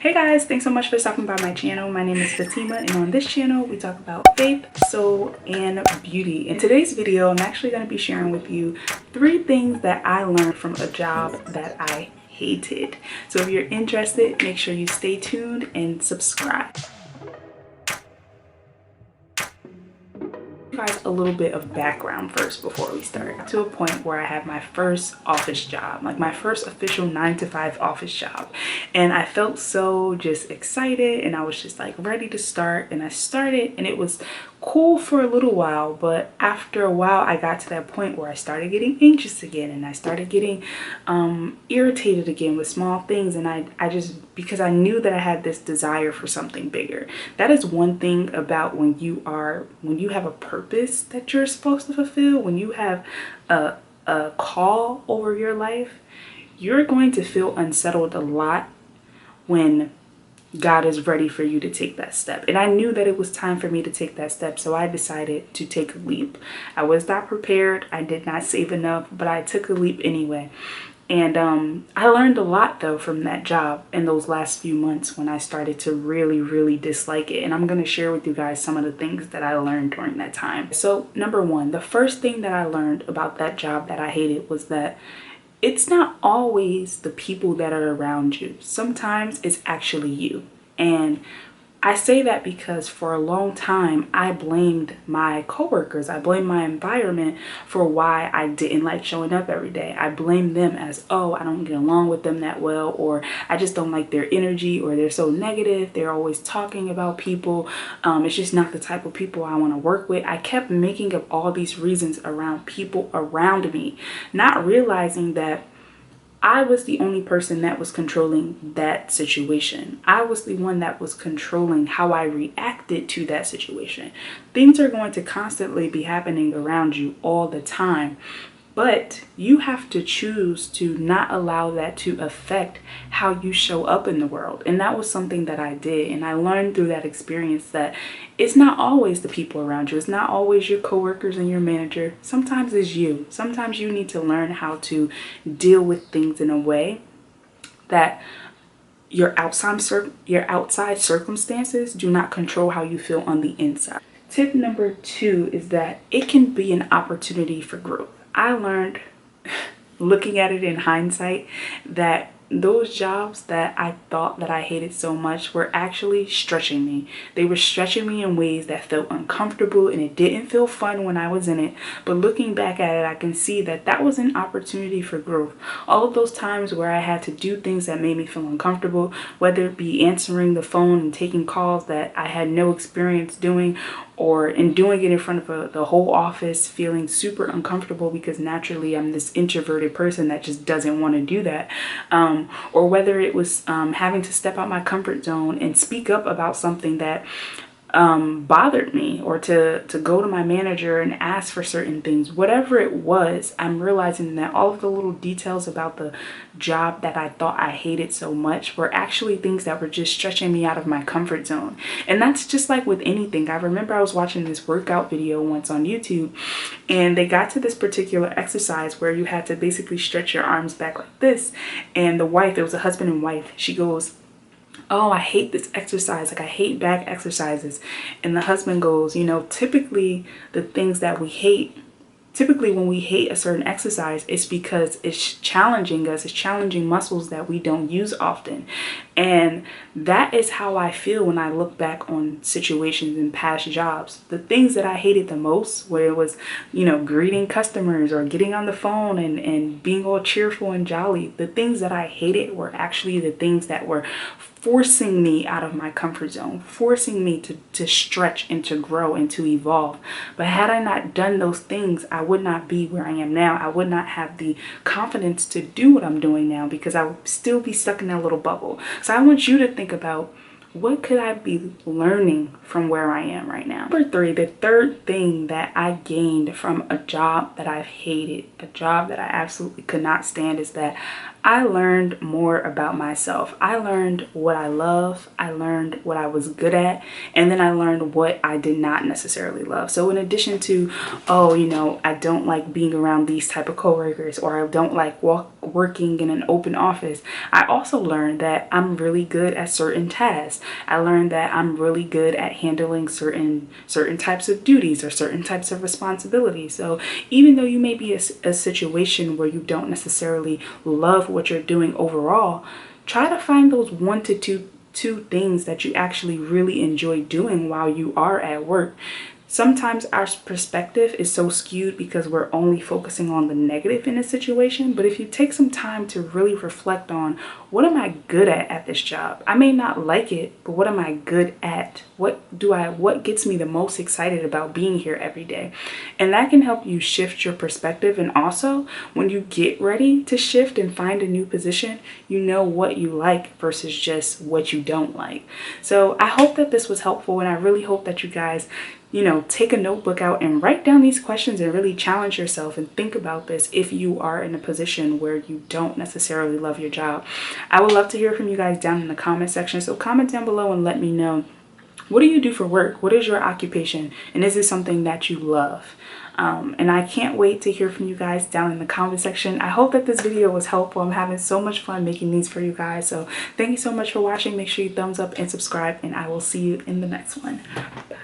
Hey guys, thanks so much for stopping by my channel. My name is Fatima, and on this channel we talk about faith, soul, and beauty. In today's video, I'm actually going to be sharing with you 3 things that I learned from a job that I hated. So if you're interested, make sure you stay tuned and subscribe. Guys, a little bit of background first before we start. To a point where I had my first office job, like my first official 9-to-5 office job, and I felt so just excited, and I was just like ready to start, and I started, and it was cool for a little while. But after a while I got to that point where I started getting anxious again, and I started getting irritated again with small things, and I just, because I knew that I had this desire for something bigger. That is one thing about when you have a purpose that you're supposed to fulfill, when you have a call over your life, you're going to feel unsettled a lot when God is ready for you to take that step. And I knew that it was time for me to take that step, so I decided to take a leap. I was not prepared, I did not save enough, but I took a leap anyway. And I learned a lot though from that job in those last few months when I started to really dislike it. And I'm going to share with you guys some of the things that I learned during that time. So number one, the first thing that I learned about that job that I hated was that it's not always the people that are around you. Sometimes it's actually you. And I say that because for a long time, I blamed my coworkers. I blamed my environment for why I didn't like showing up every day. I blamed them as, oh, I don't get along with them that well, or I just don't like their energy, or they're so negative. They're always talking about people. It's just not the type of people I want to work with. I kept making up all these reasons around people around me, not realizing that I was the only person that was controlling that situation. I was the one that was controlling how I reacted to that situation. Things are going to constantly be happening around you all the time, but you have to choose to not allow that to affect how you show up in the world. And that was something that I did. And I learned through that experience that it's not always the people around you. It's not always your coworkers and your manager. Sometimes it's you. Sometimes you need to learn how to deal with things in a way that your outside circumstances do not control how you feel on the inside. Tip number 2 is that it can be an opportunity for growth. I learned, looking at it in hindsight, that those jobs that I thought that I hated so much were actually stretching me. They were stretching me in ways that felt uncomfortable, and it didn't feel fun when I was in it. But looking back at it, I can see that that was an opportunity for growth. All of those times where I had to do things that made me feel uncomfortable, whether it be answering the phone and taking calls that I had no experience doing, or in doing it in front of the whole office, feeling super uncomfortable because naturally I'm this introverted person that just doesn't want to do that. Or whether it was having to step out my comfort zone and speak up about something that bothered me, or to go to my manager and ask for certain things. Whatever it was, I'm realizing that all of the little details about the job that I thought I hated so much were actually things that were just stretching me out of my comfort zone. And that's just like with anything. I remember I was watching this workout video once on YouTube, and they got to this particular exercise where you had to basically stretch your arms back like this, and the wife, it was a husband and wife, she goes, oh, I hate this exercise, like I hate back exercises. And the husband goes, you know, typically the things that we hate, typically when we hate a certain exercise, it's because it's challenging us, it's challenging muscles that we don't use often. And that is how I feel when I look back on situations in past jobs. The things that I hated the most, where it was, you know, greeting customers or getting on the phone and being all cheerful and jolly, the things that I hated were actually the things that were forcing me out of my comfort zone, forcing me to stretch and to grow and to evolve. But had I not done those things, I would not be where I am now. I would not have the confidence to do what I'm doing now, because I would still be stuck in that little bubble. So I want you to think about, what could I be learning from where I am right now? Number 3, the third thing that I gained from a job that I've hated, a job that I absolutely could not stand, is that I learned more about myself. I learned what I love, I learned what I was good at, and then I learned what I did not necessarily love. So in addition to, oh, you know, I don't like being around these type of coworkers, or I don't like working in an open office, I also learned that I'm really good at certain tasks. I learned that I'm really good at handling certain types of duties or certain types of responsibilities. So even though you may be a situation where you don't necessarily love what you're doing overall, try to find those one to two things that you actually really enjoy doing while you are at work. Sometimes our perspective is so skewed because we're only focusing on the negative in a situation. But if you take some time to really reflect on, what am I good at this job? I may not like it, but what am I good at? What gets me the most excited about being here every day? And that can help you shift your perspective. And also, when you get ready to shift and find a new position, you know what you like versus just what you don't like. So I hope that this was helpful, and I really hope that you guys, you know, take a notebook out and write down these questions and really challenge yourself and think about this if you are in a position where you don't necessarily love your job. I would love to hear from you guys down in the comment section. So comment down below and let me know, what do you do for work? What is your occupation? And is this something that you love? And I can't wait to hear from you guys down in the comment section. I hope that this video was helpful. I'm having so much fun making these for you guys. So thank you so much for watching. Make sure you thumbs up and subscribe, and I will see you in the next one. Bye.